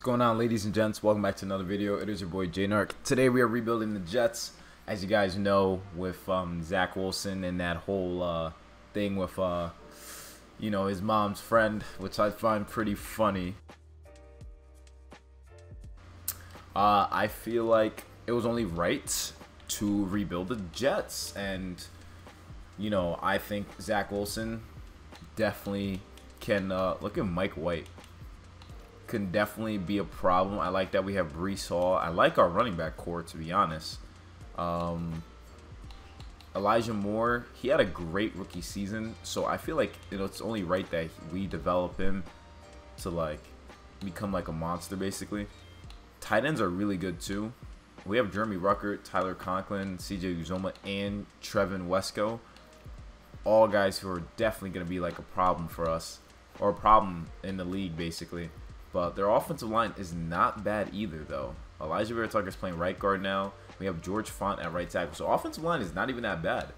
What's going on, ladies and gents? Welcome back to another video. It is your boy J-Narc. Today we are rebuilding the Jets, as you guys know, with Zach Wilson and that whole thing with his mom's friend, which I find pretty funny. I feel like it was only right to rebuild the Jets, and I think Zach Wilson definitely can look at Mike White. Can definitely be a problem. I like that we have Breece Hall. I like our running back core, to be honest. Elijah Moore, he had a great rookie season, so I feel like it's only right that we develop him to become like a monster, basically. Tight ends are really good too. We have Jeremy Ruckert, Tyler Conklin, CJ Uzomah, and Trevin Wesco. All guys who are definitely going to be like a problem for us, or a problem in the league, basically. But their offensive line is not bad either, though. Elijah Vera Tucker's playing right guard now. We have George Font at right tackle. So offensive line is not even that bad,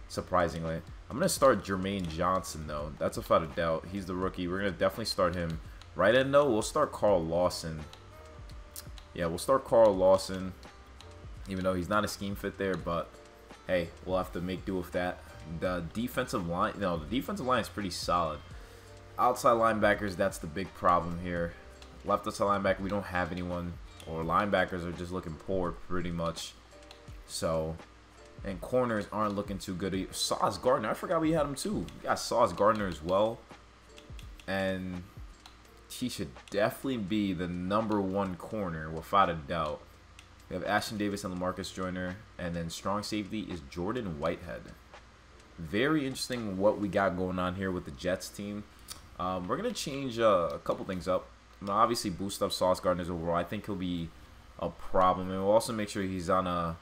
surprisingly. I'm going to start Jermaine Johnson, though. That's without a doubt. He's the rookie. We're going to definitely start him. Right end, though, we'll start Carl Lawson. Yeah, we'll start Carl Lawson, even though he's not a scheme fit there. But, hey, we'll have to make do with that. The defensive line, the defensive line is pretty solid. Outside linebackers, that's the big problem here. Left outside linebacker, we don't have anyone. Or linebackers are just looking poor, pretty much. So, and corners aren't looking too good. Sauce Gardner, I forgot we had him too. We got Sauce Gardner as well. And he should definitely be the #1 corner, without a doubt. We have Ashton Davis and LaMarcus Joyner. And then strong safety is Jordan Whitehead. Very interesting what we got going on here with the Jets team. We're going to change a couple things up. Obviously boost up Sauce Gardner's overall. I think he'll be a problem. And we'll also make sure he's on a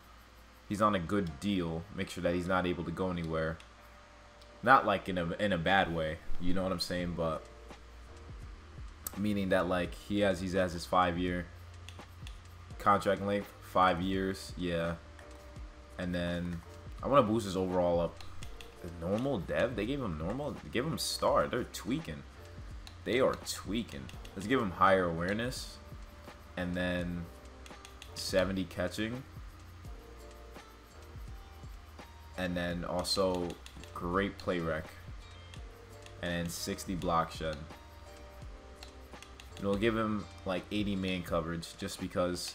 good deal. Make sure that he's not able to go anywhere. Not like in a bad way. You know what I'm saying? But meaning that he has his 5-year contract length. 5 years. Yeah. And then I want to boost his overall up. Normal dev? They gave him normal? They gave him star. They're tweaking. They are tweaking. Let's give him higher awareness. And then 70 catching. And then also great play rec. And 60 block shed. And we'll give him 80 man coverage just because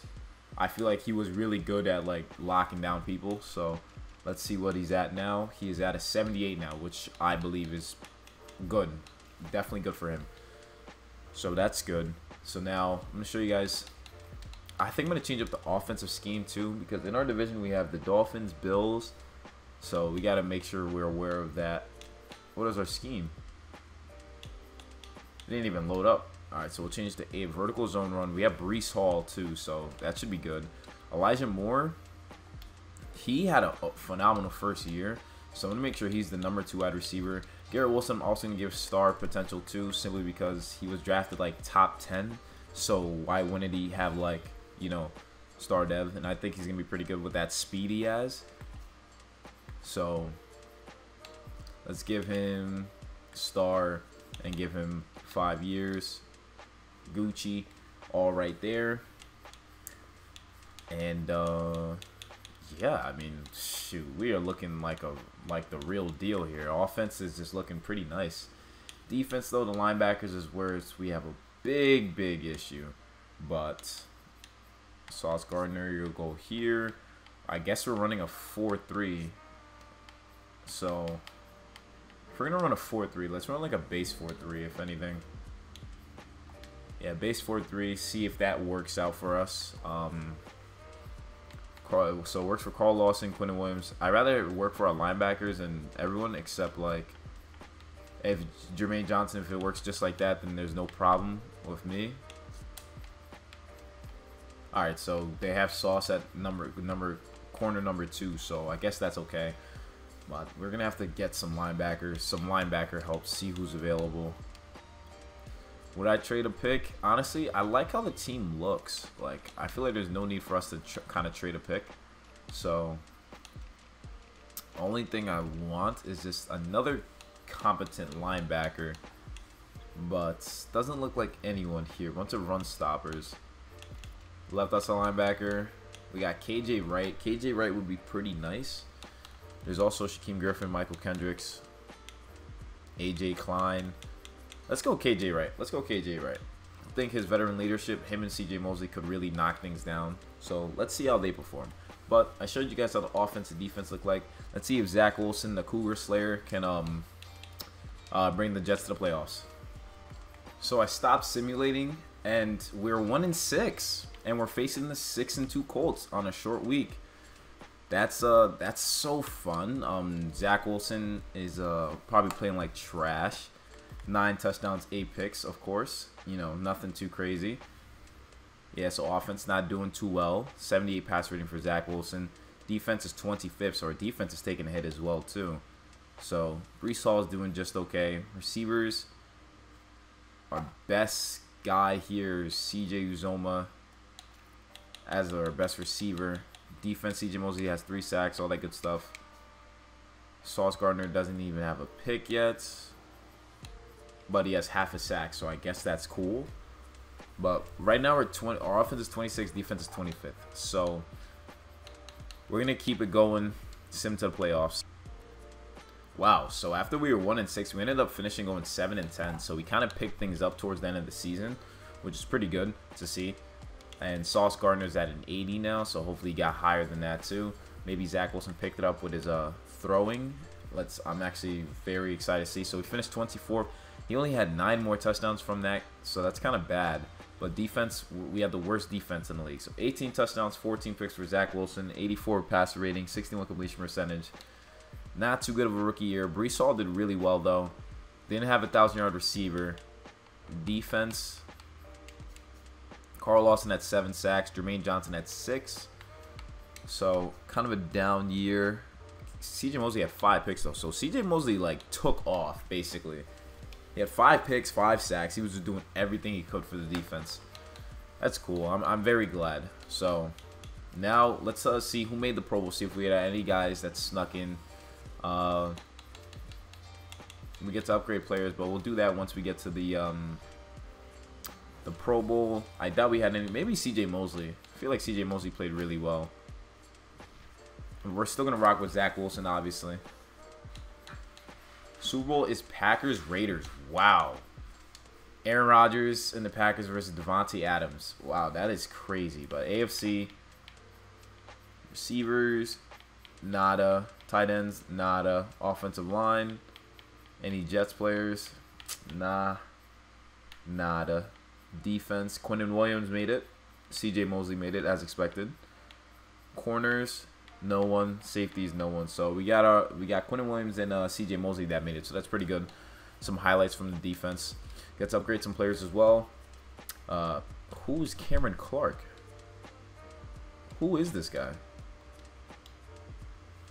I feel like he was really good at locking down people. So let's see what he's at now. He is at a 78 now, which I believe is good. Definitely good for him. So that's good. So now I'm going to show you guys. I think I'm going to change up the offensive scheme too, because in our division we have the Dolphins, Bills. So we got to make sure we're aware of that. What is our scheme? It didn't even load up. Alright, so we'll change to a vertical zone run. We have Breece Hall too, so that should be good. Elijah Moore. He had a phenomenal first year, so I'm going to make sure he's the #2 wide receiver. Garrett Wilson, I'm also going to give star potential too, simply because he was drafted top 10. So why wouldn't he have star dev? And I think he's going to be pretty good with that speed he has. So let's give him star and give him 5 years. Gucci, all right there. And yeah, I mean, shoot, we are looking like the real deal here. Offense is just looking pretty nice. Defense, though, the linebackers is where we have a big issue. But Sauce Gardner, you'll go here. I guess we're running a 4-3. So if we're gonna run a 4-3, let's run a base 4-3, if anything. Yeah, base 4-3. See if that works out for us. So it works for Carl Lawson, Quinton Williams. I'd rather work for our linebackers and everyone except if Jermaine Johnson, if it works just like that, then there's no problem with me. Alright, so they have Sauce at corner #2, so I guess that's okay. But we're gonna have to get some linebacker help, see who's available. Would I trade a pick? Honestly, I like how the team looks. I feel like there's no need for us to kind of trade a pick. So, only thing I want is just another competent linebacker but doesn't look like anyone here. Bunch of run stoppers. Left outside linebacker. We got KJ Wright. KJ Wright would be pretty nice. There's also Shaquem Griffin, Michael Kendricks, AJ Klein. Let's go KJ Wright. Let's go KJ Wright. I think his veteran leadership, him and CJ Mosley could really knock things down. So let's see how they perform. But I showed you guys how the offense and defense look like. Let's see if Zach Wilson, the Cougar Slayer, can bring the Jets to the playoffs. So I stopped simulating, and we're 1-6, and we're facing the 6-2 Colts on a short week. That's so fun. Zach Wilson is probably playing like trash. 9 touchdowns, 8 picks, of course. You know, nothing too crazy. Yeah, so offense not doing too well. 78 pass rating for Zach Wilson. Defense is 25th, so our defense is taking a hit as well, too. So, Breece Hall is doing just okay. Receivers, our best guy here is CJ Uzoma as our best receiver. Defense, CJ Mosley has 3 sacks, all that good stuff. Sauce Gardner doesn't even have a pick yet, but he has half a sack, so I guess that's cool. But right now our offense is 26th, defense is 25th. So we're gonna keep it going, sim to the playoffs. Wow, so after we were 1-6, we ended up finishing going 7-10. So we kind of picked things up towards the end of the season, which is pretty good to see. And Sauce Gardner's at an 80 now, so hopefully he got higher than that too. Maybe Zach Wilson picked it up with his throwing. I'm actually very excited to see. So we finished 24th. He only had 9 more touchdowns from that, so that's kind of bad. But defense, we have the worst defense in the league. So 18 touchdowns, 14 picks for Zach Wilson, 84 passer rating, 61 completion percentage. Not too good of a rookie year. Breece Hall did really well, though. Didn't have a 1,000-yard receiver. Defense, Carl Lawson had 7 sacks. Jermaine Johnson had 6. So kind of a down year. CJ Mosley had 5 picks, though. So CJ Mosley, like, took off, basically. He had 5 picks, 5 sacks. He was just doing everything he could for the defense. That's cool. I'm very glad. So now let's see who made the Pro Bowl. See if we had any guys that snuck in. We get to upgrade players, but we'll do that once we get to the Pro Bowl. I doubt we had any. Maybe CJ Mosley. I feel like CJ Mosley played really well. We're still gonna rock with Zach Wilson, obviously. Super Bowl is Packers-Raiders. Wow. Aaron Rodgers and the Packers versus Devontae Adams. Wow, that is crazy. But AFC, receivers, nada. Tight ends, nada. Offensive line, any Jets players, nah, nada. Defense, Quinnen Williams made it. CJ Mosley made it, as expected. Corners, no one. Safeties, no one. So we got Quinnen Williams and CJ Mosley that made it. So that's pretty good. Some highlights from the defense. Got to upgrade some players as well. Who's Cameron Clark? Who is this guy?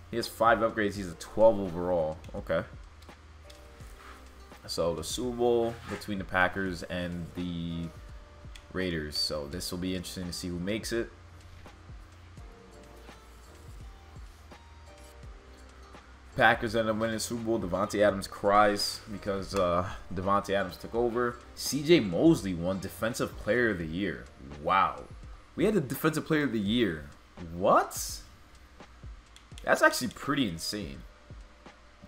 He has 5 upgrades. He's a 12 overall. Okay. So the Super Bowl between the Packers and the Raiders. So this will be interesting to see who makes it. Packers end up winning the Super Bowl. Devontae Adams cries because Devontae Adams took over. CJ Mosley won Defensive Player of the Year. Wow. We had the Defensive Player of the Year. What? That's actually pretty insane.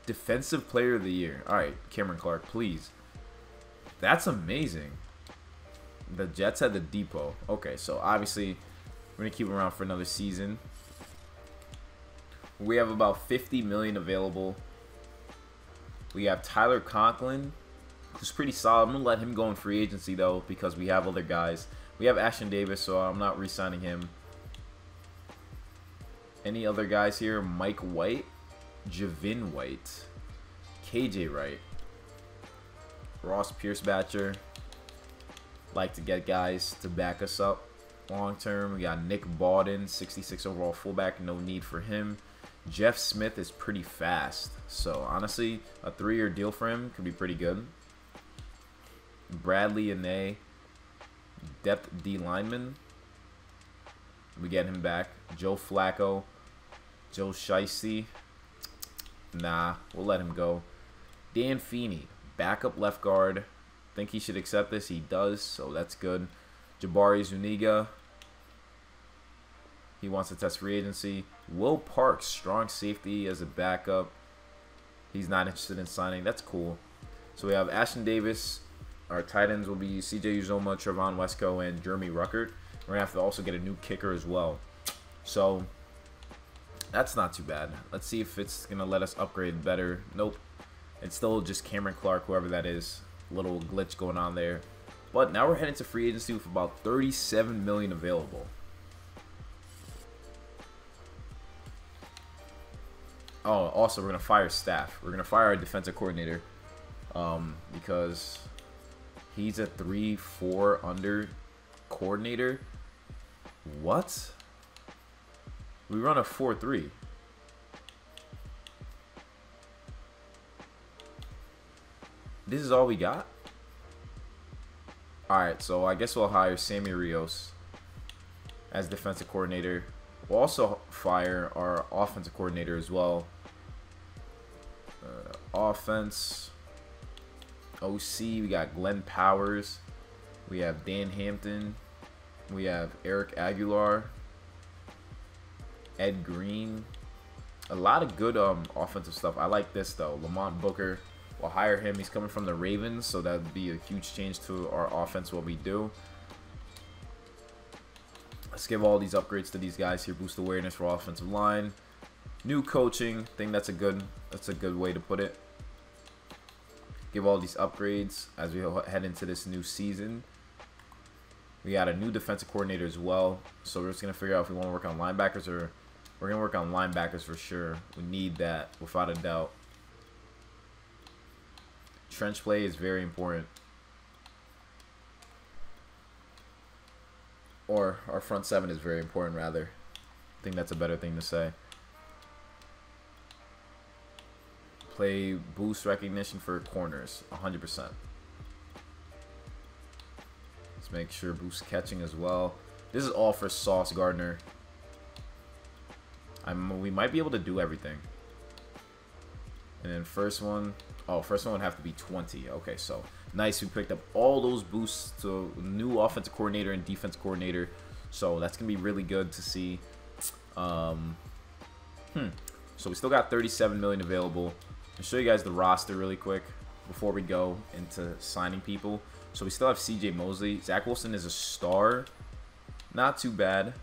Defensive Player of the Year. Alright, Cameron Clark, please. That's amazing. The Jets had the depot. Okay, so obviously we're going to keep him around for another season. We have about $50 million available. We have Tyler Conklin, who's pretty solid. I'm going to let him go in free agency, though, because we have other guys. We have Ashton Davis, so I'm not re-signing him. Any other guys here? Mike White, Javin White, KJ Wright, Ross Pierce-Batcher. Like to get guys to back us up long term. We got Nick Bawden, 66 overall fullback. No need for him. Jeff Smith is pretty fast. So, honestly, a 3-year deal for him could be pretty good. Bradley Anae, depth D lineman. We get him back. Joe Flacco. Joe Shiesty. Nah, we'll let him go. Dan Feeney, backup left guard. think he should accept this. He does, so that's good. Jabari Zuniga. He wants to test free agency. Will Parks, strong safety as a backup. He's not interested in signing. That's cool. So we have Ashton Davis. Our tight ends will be CJ Uzoma, Trevon Wesco, and Jeremy Ruckert. We're going to have to also get a new kicker as well. So that's not too bad. Let's see if it's going to let us upgrade better. Nope. It's still just Cameron Clark, whoever that is. Little glitch going on there. But now we're heading to free agency with about $37 million available. Oh, also, we're going to fire staff. We're going to fire our defensive coordinator. Because he's a 3-4 under coordinator. What? We run a 4-3. This is all we got? Alright, so I guess we'll hire Sammy Rios as defensive coordinator. We'll also fire our offensive coordinator as well. Offense. OC, we got Glenn Powers. We have Dan Hampton. We have Eric Aguilar. Ed Green. A lot of good offensive stuff. I like this though. Lamont Booker. We'll hire him. He's coming from the Ravens, so that would be a huge change to our offense, what we do. Let's give all these upgrades to these guys here. Boost awareness for offensive line. New coaching. I think that's a good way to put it. Give all these upgrades as we head into this new season. We got a new defensive coordinator as well. So we're just going to figure out if we want to work on linebackers or we're going to work on linebackers for sure. We need that without a doubt. Trench play is very important. Or our front seven is very important, rather. I think that's a better thing to say. Play boost recognition for corners, 100%. Let's make sure boost catching as well. This is all for Sauce Gardner. We might be able to do everything. And then first one would have to be 20. Okay, so nice. We picked up all those boosts to new offensive coordinator and defense coordinator. So that's going to be really good to see. So we still got $37 million available. I'll show you guys the roster really quick before we go into signing people. So we still have CJ Mosley. Zach Wilson is a star. Not too bad.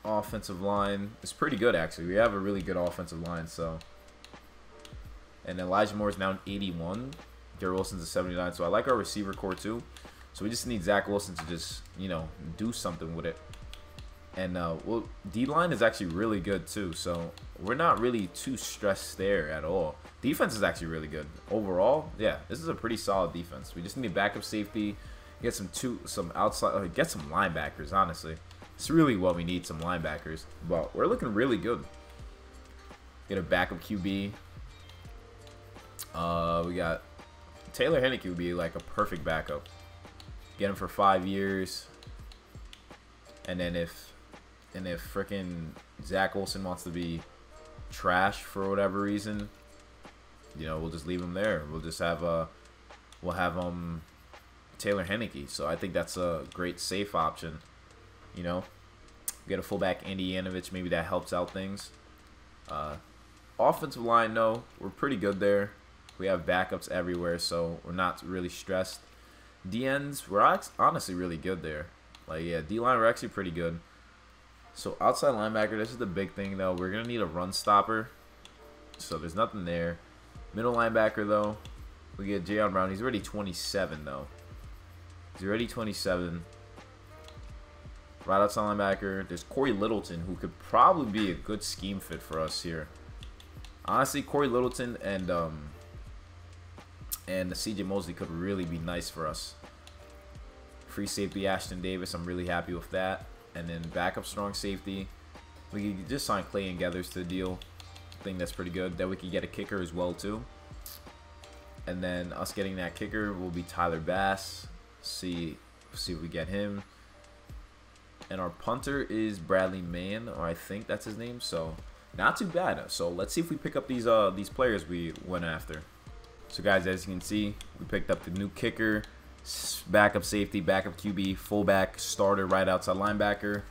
Offensive line is pretty good, actually. We have a really good offensive line, so. And Elijah Moore is now an 81. Garrett Wilson's a 79. So I like our receiver core too. So we just need Zach Wilson to just, you know, do something with it. And well, D-line is actually really good too. So we're not really too stressed there at all. Defense is actually really good overall. Yeah, this is a pretty solid defense. We just need backup safety, get some outside, get some linebackers. Honestly, it's really what we need, some linebackers. But we're looking really good. Get a backup QB. We got Taylor Henneke would be like a perfect backup. Get him for 5 years, and then if frickin' Zach Wilson wants to be trash for whatever reason, you know, we'll just leave him there. We'll just have Taylor Henneke. So I think that's a great safe option. You know, get a fullback Andy Yanovich. Maybe that helps out things. Offensive line, no, we're pretty good there. We have backups everywhere, so we're not really stressed. DNs, we're honestly really good there. Like, yeah, D-line, we're actually pretty good. So outside linebacker, this is the big thing, though. We're going to need a run stopper. So there's nothing there. Middle linebacker, though, we get Yarbrough. He's already 27, though. He's already 27. Right outside linebacker, there's Corey Littleton, who could probably be a good scheme fit for us here. Honestly, Corey Littleton and CJ Mosley could really be nice for us. Free safety Ashton Davis, I'm really happy with that. And then backup strong safety, we could just sign Clay and Gathers to the deal. I think that's pretty good. Then we could get a kicker as well too. And then us getting that kicker will be Tyler Bass. See if we get him. And our punter is Bradley Mann, or I think that's his name. So not too bad. So let's see if we pick up these players we went after. So guys, as you can see, we picked up the new kicker, backup safety, backup QB, fullback, starter, right outside linebacker.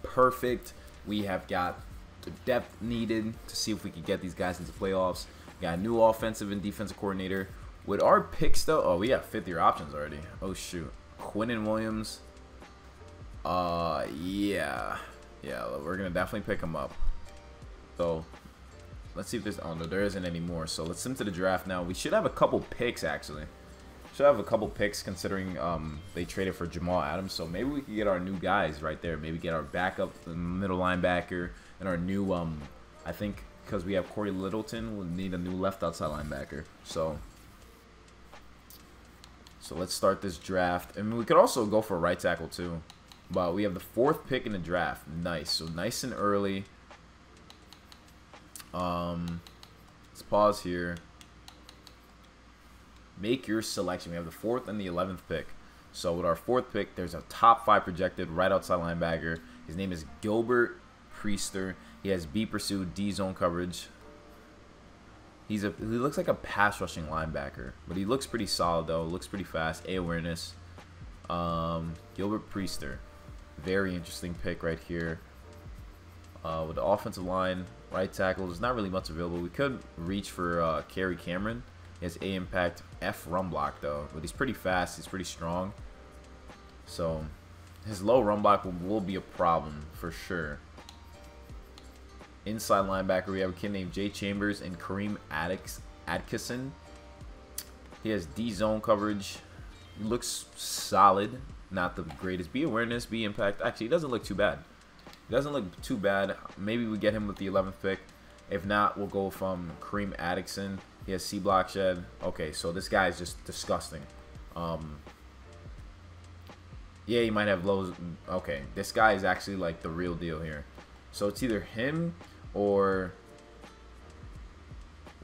Perfect. We have got the depth needed to see if we can get these guys into playoffs. Got a new offensive and defensive coordinator. With our picks though, oh, we got 5th-year options already. Oh shoot. Quinnen Williams. Yeah, we're gonna definitely pick him up. So let's see if there's, oh no, there isn't any more. So let's send to the draft now. We should have a couple picks actually. Should have a couple picks considering they traded for Jamal Adams. So maybe we could get our new guys right there. Maybe get our backup middle linebacker and our new I think because we have Corey Littleton, we'll need a new left outside linebacker. So let's start this draft. I mean, we could also go for a right tackle too. But we have the 4th pick in the draft. Nice. So nice and early. Let's pause here. Make your selection. We have the 4th and the 11th pick. So with our 4th pick, there's a top 5 projected right outside linebacker. His name is Gilbert Priester. He has B pursuit, D zone coverage. He looks like a pass rushing linebacker, but he looks pretty solid though. Looks pretty fast. A awareness. Gilbert Priester. Very interesting pick right here. With the offensive line, right tackle, there's not really much available. We could reach for Kerry Cameron. He has A impact, F run block though, but he's pretty fast. He's pretty strong. So his low run block will be a problem for sure. Inside linebacker, we have a kid named Jay Chambers and Kareem Atkinson. He has D zone coverage. He looks solid. Not the greatest. B awareness, B impact. Actually, he doesn't look too bad. He doesn't look too bad. Maybe we get him with the 11th pick. If not, we'll go from Kareem Atkinson. He has C block shed. Okay, so this guy is just disgusting. Yeah, he might have lows. Okay, this guy is actually like the real deal here. So it's either him or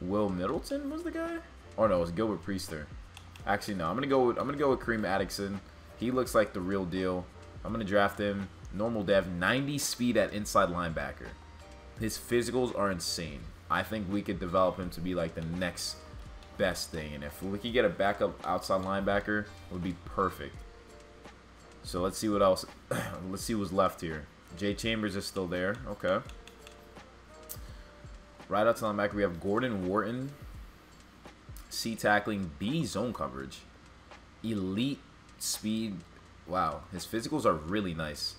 Will Middleton was the guy. Or no, it's Gilbert Priester. Actually, no. I'm gonna go with Kareem Atkinson. He looks like the real deal. I'm gonna draft him. Normal dev, 90 speed at inside linebacker. His physicals are insane. I think we could develop him to be like the next best thing. And if we could get a backup outside linebacker, it would be perfect. So let's see what else. Let's see what's left here. Jay Chambers is still there. Okay. Right outside linebacker, we have Gordon Wharton. C tackling, B zone coverage. Elite speed. Wow, his physicals are really nice.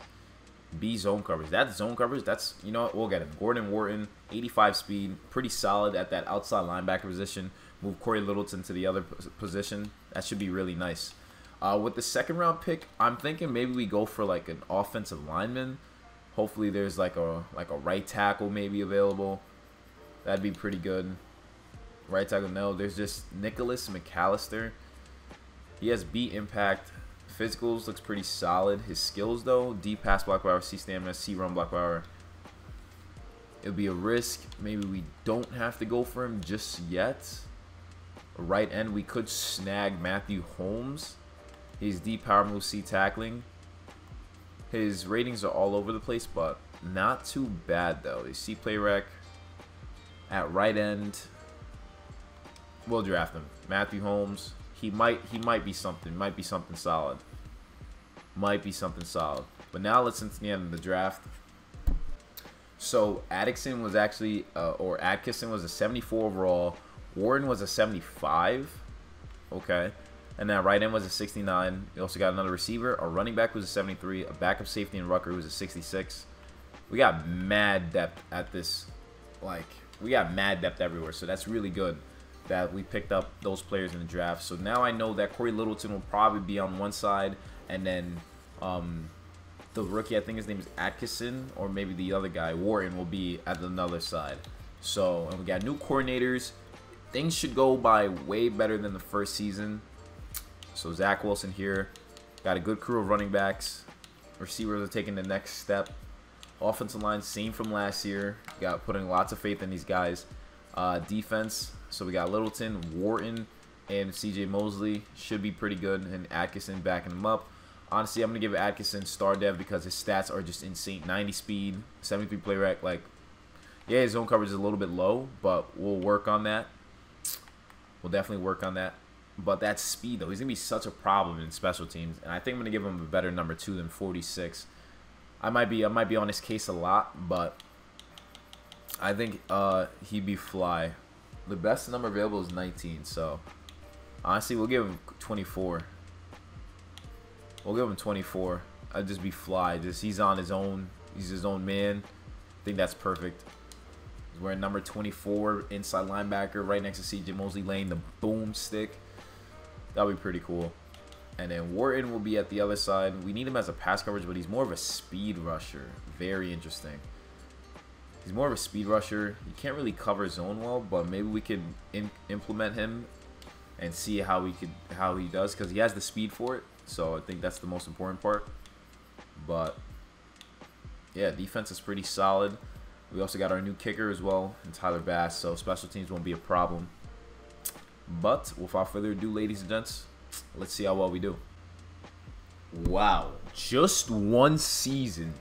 B zone coverage. That zone coverage, that's, you know what, we'll get him. Gordon Wharton, 85 speed, pretty solid at that outside linebacker position. Move Corey Littleton to the other position. That should be really nice. With the 2nd round pick, I'm thinking maybe we go for like an offensive lineman. Hopefully there's like a right tackle maybe available. That'd be pretty good. Right tackle, no. There's just Nicholas McAllister. He has B impact. Physicals looks pretty solid. His skills though, D pass block power, C stamina, C run block power. It would be a risk. Maybe we don't have to go for him just yet. Right end, we could snag Matthew Holmes. He's D power move, C tackling. His ratings are all over the place, but not too bad though. He's C play rec. At right end, we'll draft him. Matthew Holmes. He might be something. Might be something solid. Might be something solid. But now let's into the end of the draft. So Atkinson was actually, Atkinson was a 74 overall. Warren was a 75. Okay. And that right end was a 69. We also got another receiver. Our running back was a 73. A backup safety in Rucker was a 66. We got mad depth at this. Like, we got mad depth everywhere. So that's really good that we picked up those players in the draft. So now I know that Corey Littleton will probably be on one side, and then the rookie, I think his name is Atkinson, or maybe the other guy, Wharton, will be at another side. So, and we got new coordinators. Things should go by way better than the first season. So Zach Wilson here. Got a good crew of running backs. Receivers are taking the next step. Offensive line, same from last year. Got putting lots of faith in these guys. Defense, so we got Littleton, Wharton, and CJ Mosley. Should be pretty good, and Atkinson backing him up. Honestly, I'm going to give Atkinson star dev because his stats are just insane. 90 speed, 73 play rec. Like, yeah, his zone coverage is a little bit low, but we'll work on that. We'll definitely work on that. But that speed, though, he's going to be such a problem in special teams. And I think I'm going to give him a better number 2 than 46. I might be on his case a lot, but I think he'd be fly. The best number available is 19, so honestly, we'll give him 24. We'll give him 24. I'd just be fly. He's on his own. He's his own man. I think that's perfect. He's wearing number 24, inside linebacker, right next to C.J. Mosley, laying the boomstick. That'll be pretty cool. And then Wharton will be at the other side. We need him as a pass coverage, but he's more of a speed rusher. Very interesting. He's more of a speed rusher. He can't really cover zone well, but maybe we could implement him and see how he does, because he has the speed for it. So I think that's the most important part. But yeah, defense is pretty solid. We also got our new kicker as well, and Tyler Bass, so special teams won't be a problem. But without further ado, ladies and gents, let's see how well we do. Wow, just one season,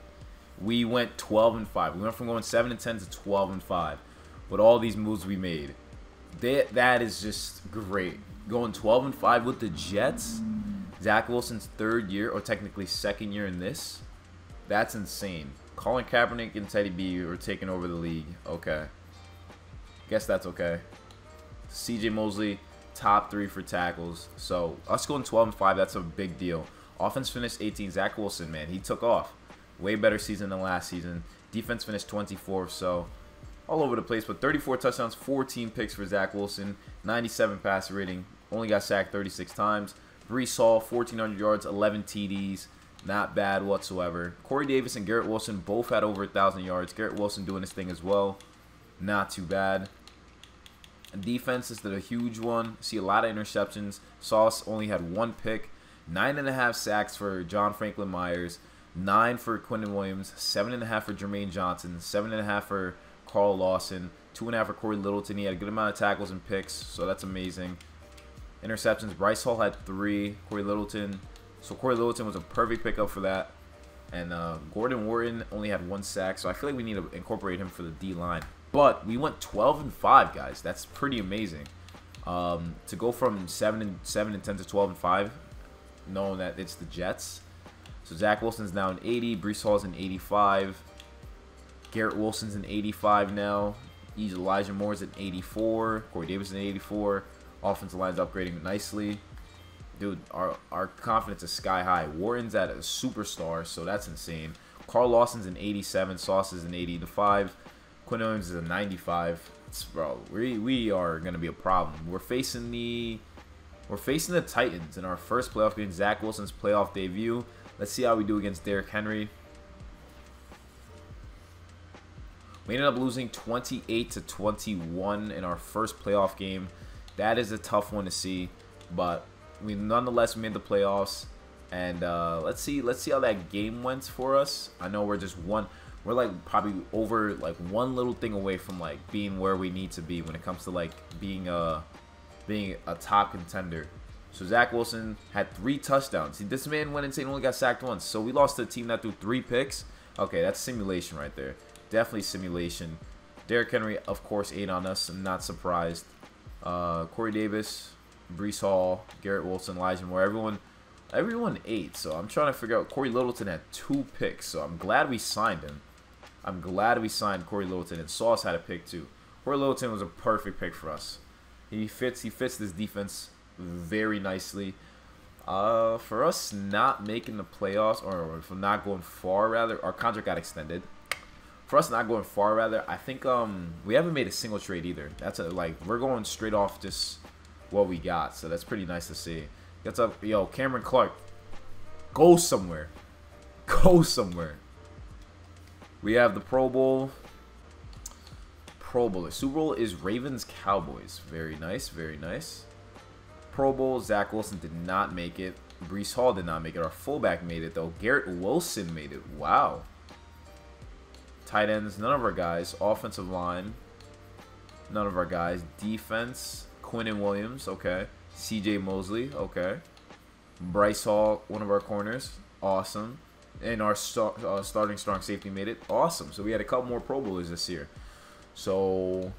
we went 12-5. We went from going 7-10 to 12-5 with all these moves we made. That is just great. Going 12-5 with the Jets. Zach Wilson's 3rd year, or technically 2nd year in this. That's insane. Colin Kaepernick and Teddy B are taking over the league. Okay. Guess that's okay. C.J. Mosley, top 3 for tackles. So us going 12-5, that's a big deal. Offense finished 18. Zach Wilson, man, he took off. Way better season than last season. Defense finished 24th, so all over the place. But 34 touchdowns, 14 picks for Zach Wilson, 97 passer rating. Only got sacked 36 times. Breece Hall, 1,400 yards, 11 TDs. Not bad whatsoever. Corey Davis and Garrett Wilson both had over 1,000 yards. Garrett Wilson doing his thing as well. Not too bad. Defense is the huge one. See a lot of interceptions. Sauce only had 1 pick. 9.5 sacks for John Franklin Myers. 9 for Quinnen Williams. 7.5 for Jermaine Johnson. 7.5 for Carl Lawson. 2.5 for Corey Littleton. He had a good amount of tackles and picks, so that's amazing. Interceptions. Bryce Hall had 3. Corey Littleton. So Corey Littleton was a perfect pickup for that. And Gordon Wharton only had 1 sack, so I feel like we need to incorporate him for the D-line. But we went 12-5, guys. That's pretty amazing. To go from 7-10 to 12-5, knowing that it's the Jets. So Zach Wilson's now an 80. Breece Hall's an 85. Garrett Wilson's an 85 now. Elijah Moore's an 84. Corey Davis is an 84. Offensive line's upgrading nicely. Dude, our confidence is sky high. Wharton's at a superstar, so that's insane. Carl Lawson's an 87. Sauce is an 85. Quinn Williams is a 95. Bro, we are gonna be a problem. We're facing the Titans in our first playoff game. Zach Wilson's playoff debut. Let's see how we do against Derrick Henry. We ended up losing 28-21 in our first playoff game. That is a tough one to see, but we nonetheless made the playoffs. And let's see how that game went for us. I know we're like probably over like one little thing away from like being where we need to be when it comes to like being a top contender. So Zach Wilson had 3 touchdowns. This man went insane, only got sacked once. So we lost to a team that threw 3 picks. Okay, that's simulation right there. Definitely simulation. Derrick Henry, of course, ate on us. I'm not surprised. Corey Davis, Breece Hall, Garrett Wilson, Elijah Moore, everyone ate. So I'm trying to figure out. Corey Littleton had 2 picks, so I'm glad we signed him. I'm glad we signed Corey Littleton, and Sauce had a pick too. Corey Littleton was a perfect pick for us. He fits this defense very nicely. For us not making the playoffs, or for not going far, rather, our contract got extended. For us not going far, rather, I think we haven't made a single trade either. We're going straight off just what we got, so that's pretty nice to see. Gets up, yo, Cameron Clark, go somewhere, go somewhere. We have the Pro Bowl. The Super Bowl is Ravens Cowboys. Very nice, very nice. Pro Bowl, Zach Wilson did not make it. Breece Hall did not make it. Our fullback made it though. Garrett Wilson made it. Wow. Tight ends, none of our guys. Offensive line, none of our guys. Defense, Quinnen Williams, okay. C.J. Mosley, okay. Bryce Hall, one of our corners, awesome. And our starting strong safety made it, awesome. So we had a couple more Pro Bowlers this year. So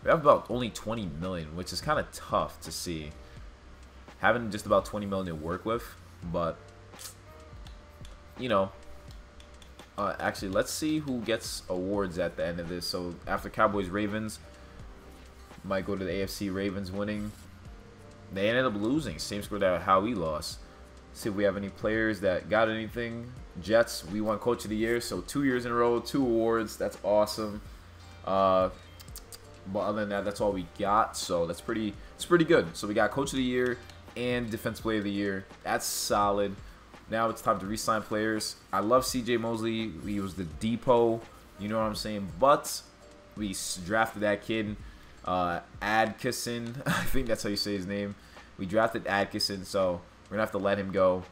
We have about only 20 million, which is kind of tough to see. Having just about 20 million to work with, but you know, actually, let's see who gets awards at the end of this. So after Cowboys Ravens, might go to the AFC Ravens winning. They ended up losing, same score that how we lost. See if we have any players that got anything. Jets, we won Coach of the Year, so 2 years in a row, 2 awards. That's awesome. But other than that, that's all we got. So it's pretty good. So we got Coach of the Year and Defense Player of the Year. That's solid. Now it's time to re-sign players. I love CJ Mosley. He was the depot. You know what I'm saying? But we drafted that kid, Adkisson. I think that's how you say his name. We drafted Adkisson, so we're going to have to let him go.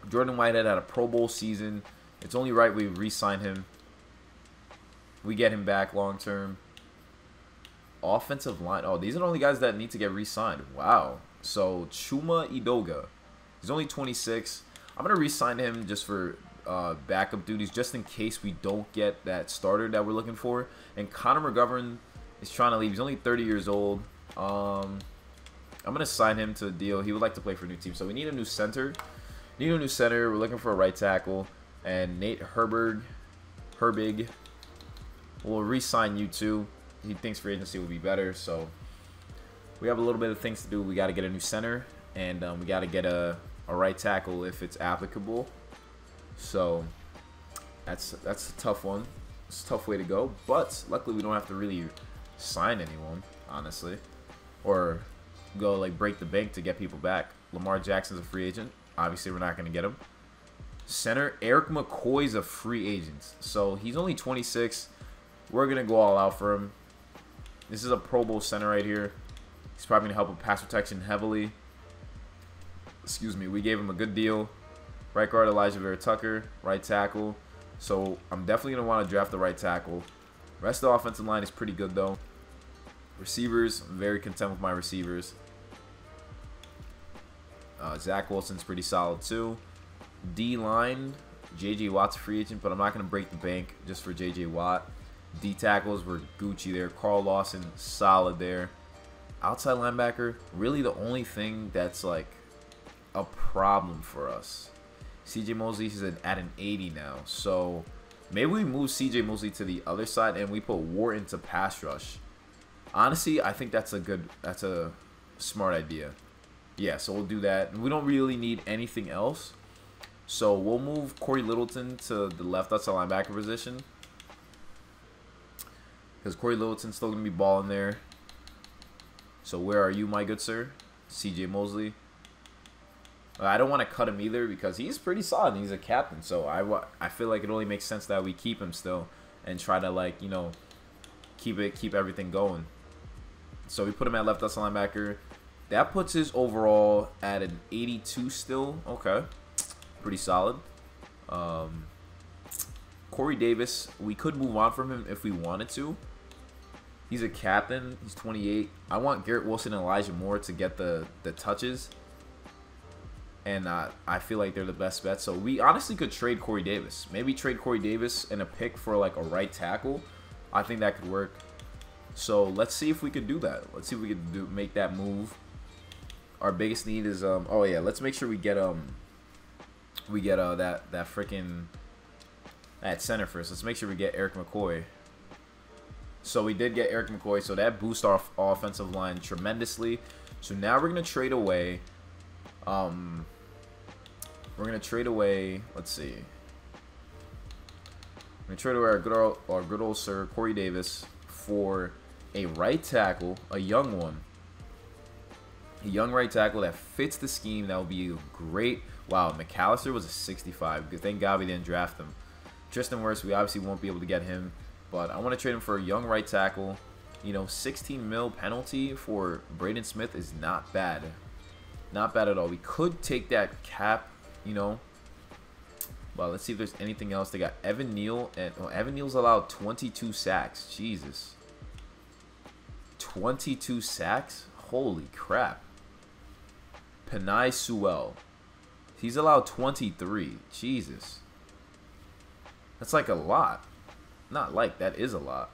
Jordan Whitehead had a Pro Bowl season. It's only right we re-sign him. We get him back long term. Offensive line. Oh, these are the only guys that need to get re-signed. Wow. So, Chuma Edoga. He's only 26. I'm going to re-sign him just for backup duties, just in case we don't get that starter that we're looking for. And Connor McGovern is trying to leave. He's only 30 years old. I'm going to sign him to a deal. He would like to play for a new team. So we need a new center. We're looking for a right tackle. And Nate Herbig. We'll re-sign you too. He thinks free agency will be better. So we have a little bit of things to do. We got to get a new center. And we got to get a right tackle if it's applicable. So that's a tough one. It's a tough way to go. But luckily we don't have to really sign anyone, honestly. Or go like break the bank to get people back. Lamar Jackson's a free agent. Obviously we're not going to get him. Center Eric McCoy's a free agent. So he's only 26. We're going to go all out for him. This is a Pro Bowl center right here. He's probably going to help with pass protection heavily. Excuse me. We gave him a good deal. Right guard Elijah Vera Tucker. Right tackle. So I'm definitely going to want to draft the right tackle. Rest of the offensive line is pretty good though. Receivers, I'm very content with my receivers. Zach Wilson's pretty solid too. D-line, J.J. Watt's a free agent, but I'm not going to break the bank just for J.J. Watt. D-tackles were Gucci there. Carl Lawson, solid there. Outside linebacker, really the only thing that's like a problem for us. C.J. Mosley is at an 80 now, so maybe we move C.J. Mosley to the other side and we put Ward into pass rush. Honestly, I think that's a smart idea. Yeah, so we'll do that. And we don't really need anything else. So we'll move Corey Littleton to the left outside linebacker position. Because Corey Littleton's still going to be balling there. So where are you, my good sir? CJ Mosley. I don't want to cut him either because he's pretty solid. He's a captain. So I feel like it only makes sense that we keep him still. And try to, like, you know, keep everything going. So we put him at left outside linebacker. That puts his overall at an 82 still. Okay. Pretty solid. Corey Davis, we could move on from him if we wanted to. He's a captain. He's 28. I want Garrett Wilson and Elijah Moore to get the touches. And I feel like they're the best bet. So we honestly could trade Corey Davis. Maybe trade Corey Davis and a pick for like a right tackle. I think that could work. So let's see if we could do that. Let's see if we could make that move. Our biggest need is oh yeah, let's make sure we get that freaking at center first. Let's make sure we get Eric McCoy. So we did get Eric McCoy, so that boosts our offensive line tremendously. So now we're gonna trade away. Let's see. We're gonna trade away our good old sir Corey Davis for a right tackle, a young one. A young right tackle that fits the scheme. That would be great. Wow, McAllister was a 65. Thank God we didn't draft him. Tristan Wirfs, we obviously won't be able to get him. But I want to trade him for a young right tackle. You know, 16 mil penalty for Braden Smith is not bad. Not bad at all. We could take that cap, you know. Well, let's see if there's anything else. They got Evan Neal. And Evan Neal's allowed 22 sacks. Jesus. 22 sacks? Holy crap. Penei Sewell. He's allowed 23. Jesus. That's like a lot. Not like, that is a lot.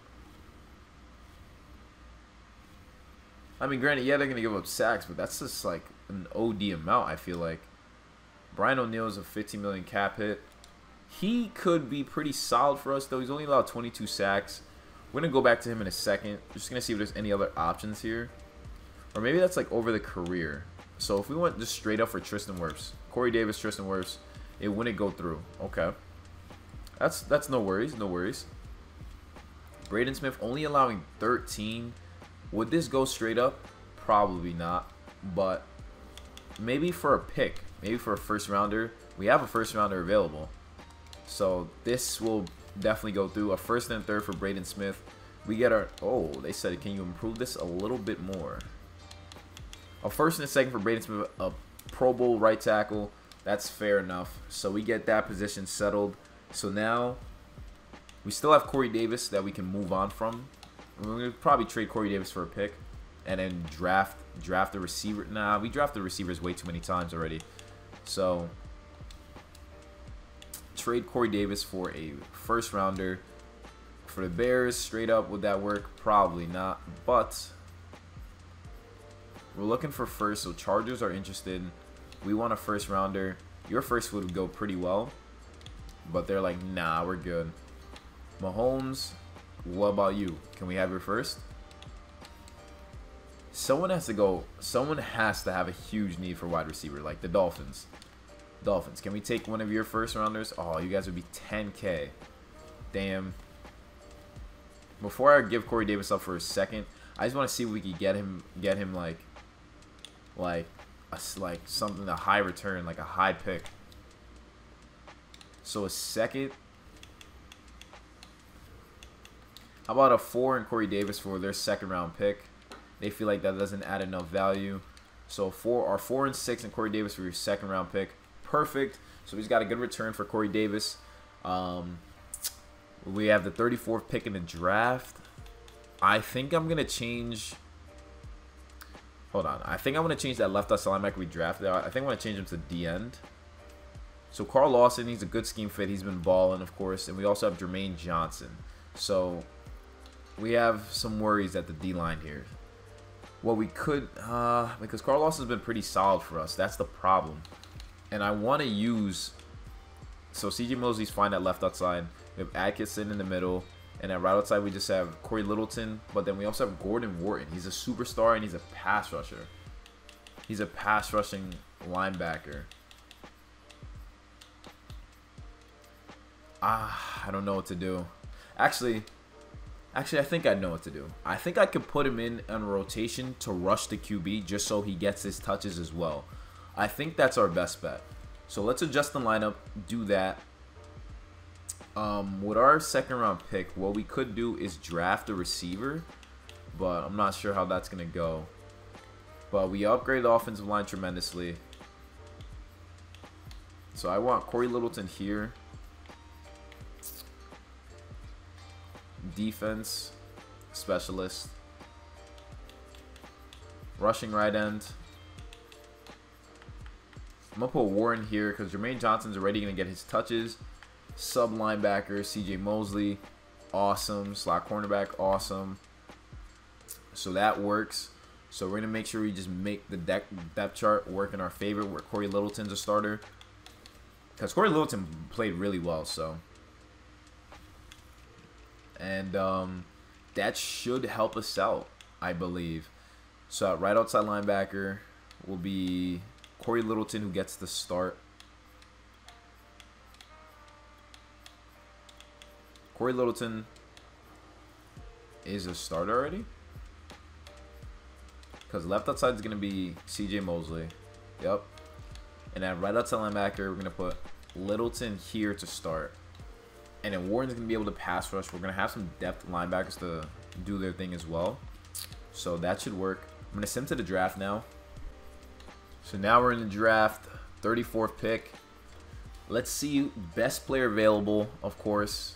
I mean, granted, yeah, they're going to give up sacks, but that's just like an OD amount, I feel like. Brian O'Neill is a 15 million cap hit. He could be pretty solid for us, though. He's only allowed 22 sacks. We're going to go back to him in a second. Just going to see if there's any other options here. Or maybe that's like over the career. So if we went just straight up for Tristan Wirfs, Corey Davis, Tristan Wirfs, it wouldn't go through. Okay. That's no worries, no worries. Braden Smith only allowing 13. Would this go straight up? Probably not. But maybe for a pick, maybe for a first rounder. We have a first rounder available. So this will definitely go through. A first and a third for Braden Smith. We get our, oh, they said, can you improve this a little bit more? A first and a second for Braden Smith, a Pro Bowl right tackle. That's fair enough. So we get that position settled. So now we still have Corey Davis that we can move on from. We're going to probably trade Corey Davis for a pick and then draft a receiver. Nah, we drafted receivers way too many times already. So trade Corey Davis for a first rounder. For the Bears, straight up, would that work? Probably not. But we're looking for first, so Chargers are interested. We want a first rounder. Your first would go pretty well, but they're like, nah, we're good. Mahomes, what about you? Can we have your first? Someone has to go. Someone has to have a huge need for wide receiver, like the Dolphins. Dolphins, can we take one of your first rounders? Oh, you guys would be 10K. Damn. Before I give Corey Davis up for a second, I just want to see if we could get him like something, a high return, like a high pick. So a second. How about a 4 and Corey Davis for their second round pick? They feel like that doesn't add enough value. So our 4 and 6 and Corey Davis for your second round pick. Perfect. So he's got a good return for Corey Davis. We have the 34th pick in the draft. I think I'm gonna change. Hold on. I think I'm going to change that left outside linebacker we drafted. I think I'm going to change him to D-end. So Carl Lawson, he's a good scheme fit. He's been balling, of course. And we also have Jermaine Johnson. So we have some worries at the D-line here. Well, we could, because Carl Lawson's been pretty solid for us. That's the problem. And I want to use, so C.J. Mosley's fine at left outside. We have Atkinson in the middle. And at right outside, we just have Corey Littleton. But then we also have Gordon Wharton. He's a superstar, and he's a pass rusher. He's a pass rushing linebacker. I don't know what to do. Actually, I think I know what to do. I think I could put him in on rotation to rush the QB just so he gets his touches as well. I think that's our best bet. So let's adjust the lineup, do that. With our second round pick, what we could do is draft a receiver, but I'm not sure how that's going to go. But we upgraded the offensive line tremendously. So I want Corey Littleton here. Defense specialist. Rushing right end. I'm going to put Warren here because Jermaine Johnson's already going to get his touches. Sub linebacker, C.J. Mosley, awesome. Slot cornerback, awesome. So that works. So we're going to make sure we just make the depth chart work in our favor where Corey Littleton's a starter. Because Corey Littleton played really well, so. And that should help us out, I believe. So right outside linebacker will be Corey Littleton, who gets the start. Corey Littleton is a starter already. Because left outside is going to be C.J. Mosley. Yep. And then right outside linebacker, we're going to put Littleton here to start. And then Warren's going to be able to pass rush. We're going to have some depth linebackers to do their thing as well. So that should work. I'm going to send him to the draft now. So now we're in the draft. 34th pick. Let's see. Best player available, of course.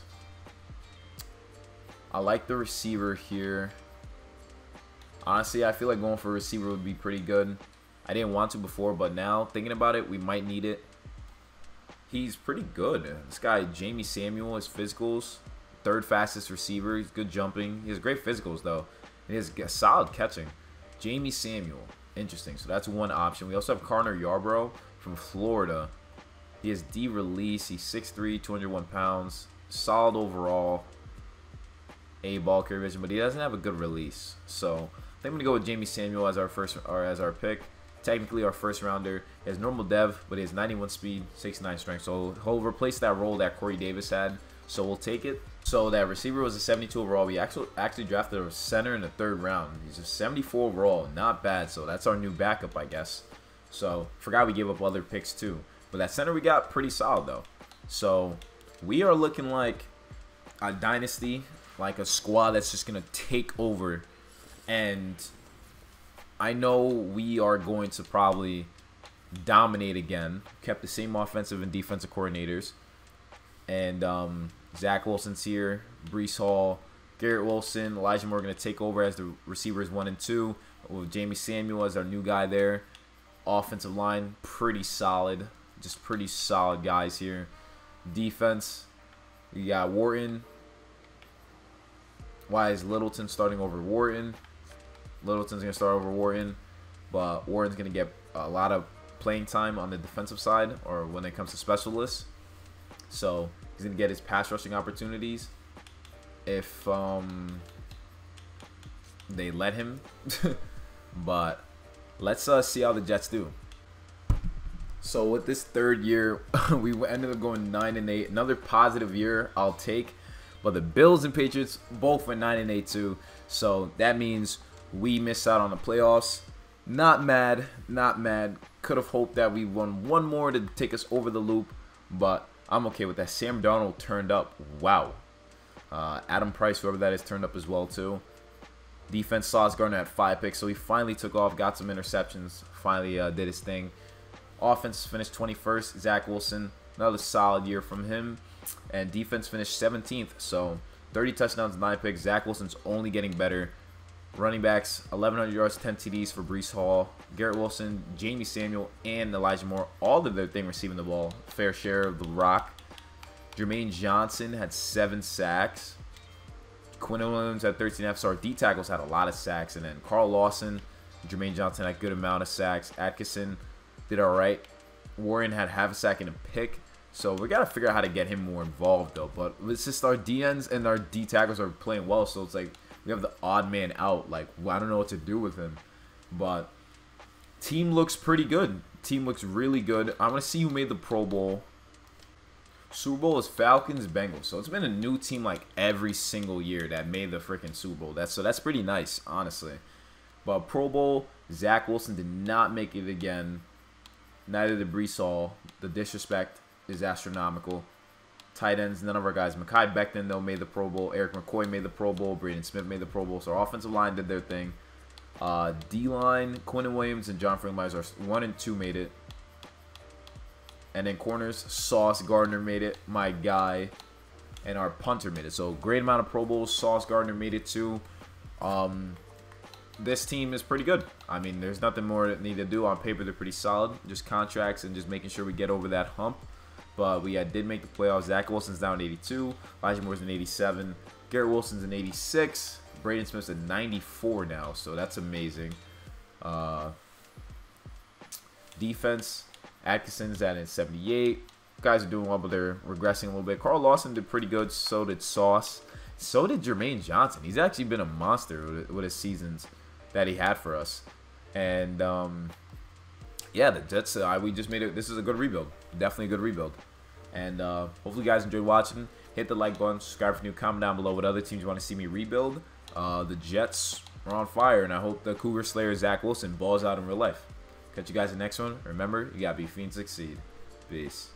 I like the receiver here. Honestly, I feel like going for a receiver would be pretty good. I didn't want to before, but now, thinking about it, we might need it. He's pretty good. This guy, Jamie Samuel, his physicals. Third fastest receiver. He's good jumping. He has great physicals, though. He has solid catching. Jamie Samuel. Interesting. So that's one option. We also have Connor Yarbrough from Florida. He has D release. He's 6'3", 201 pounds. Solid overall. A ball carrier vision, but he doesn't have a good release. So I think I'm gonna go with Jamie Samuel as our first or as our pick. Technically our first rounder. He has normal dev, but he has 91 speed, 69 strength. So he'll replace that role that Corey Davis had. So we'll take it. So that receiver was a 72 overall. We actually drafted a center in the 3rd round. He's a 74 overall. Not bad. So that's our new backup, I guess. So forgot we gave up other picks too. But that center we got pretty solid though. So we are looking like a dynasty, like a squad that's just going to take over. And I know we are going to probably dominate again. Kept the same offensive and defensive coordinators. And Zach Wilson's here. Breece Hall, Garrett Wilson, Elijah Moore going to take over as the receivers 1 and 2. With Jamie Samuel as our new guy there. Offensive line, pretty solid. Just pretty solid guys here. Defense, we got Wharton. Why is Littleton starting over Wharton? Littleton's going to start over Wharton, but Wharton's going to get a lot of playing time on the defensive side or when it comes to specialists. So he's going to get his pass rushing opportunities if they let him. But let's see how the Jets do. So with this 3rd year, we ended up going 9-8. Another positive year I'll take. But the Bills and Patriots both went 9-8 too. So that means we missed out on the playoffs. Not mad, not mad. Could have hoped that we won one more to take us over the loop, but I'm okay with that. Sam Darnold turned up. Wow. Adam Price, whoever that is, turned up as well too. Defense, Sauce Gardner had 5 picks, so he finally took off, got some interceptions, finally did his thing. Offense finished 21st. Zach Wilson, another solid year from him. And defense finished 17th, so 30 touchdowns, 9 picks. Zach Wilson's only getting better. Running backs, 1,100 yards, 10 TDs for Breece Hall. Garrett Wilson, Jamie Samuel, and Elijah Moore, all did their thing receiving the ball. Fair share of the rock. Jermaine Johnson had 7 sacks. Quinn Williams had 13 Fs. Our D tackles had a lot of sacks. And then Carl Lawson, Jermaine Johnson had a good amount of sacks. Atkinson did all right. Warren had half a sack and a pick. So we got to figure out how to get him more involved, though. But it's just our DNs and our D tackles are playing well. So it's like we have the odd man out. Like, I don't know what to do with him. But team looks pretty good. Team looks really good. I want to see who made the Pro Bowl. Super Bowl is Falcons, Bengals. So it's been a new team like every single year that made the freaking Super Bowl. That's pretty nice, honestly. But Pro Bowl, Zach Wilson did not make it again. Neither did Breece Hall. The disrespect is astronomical. Tight ends, none of our guys. Mekhi Becton, though, made the Pro Bowl. Eric McCoy made the Pro Bowl. Braden Smith made the Pro Bowl. So our offensive line did their thing. D-line, Quinn Williams and John Franklin Myers, 1 and 2 made it. And then corners, Sauce Gardner made it, my guy. And our punter made it. So great amount of Pro Bowls. Sauce Gardner made it too. This team is pretty good. I mean, there's nothing more that need to do. On paper, they're pretty solid. Just contracts and just making sure we get over that hump. But we did make the playoffs. Zach Wilson's down 82. Elijah Moore's in 87. Garrett Wilson's in 86. Braden Smith's at 94 now. So that's amazing. Defense, Atkinson's at 78. Guys are doing well, but they're regressing a little bit. Carl Lawson did pretty good. So did Sauce. So did Jermaine Johnson. He's actually been a monster with his seasons that he had for us. And yeah, the Jets, we just made it. This is a good rebuild. Definitely a good rebuild. And hopefully you guys enjoyed watching. Hit the like button, subscribe for new, comment down below what other teams you want to see me rebuild. The Jets are on fire, and I hope the Cougar Slayer Zach Wilson balls out in real life. Catch you guys in the next one. Remember, you got to be fiend to succeed. Peace.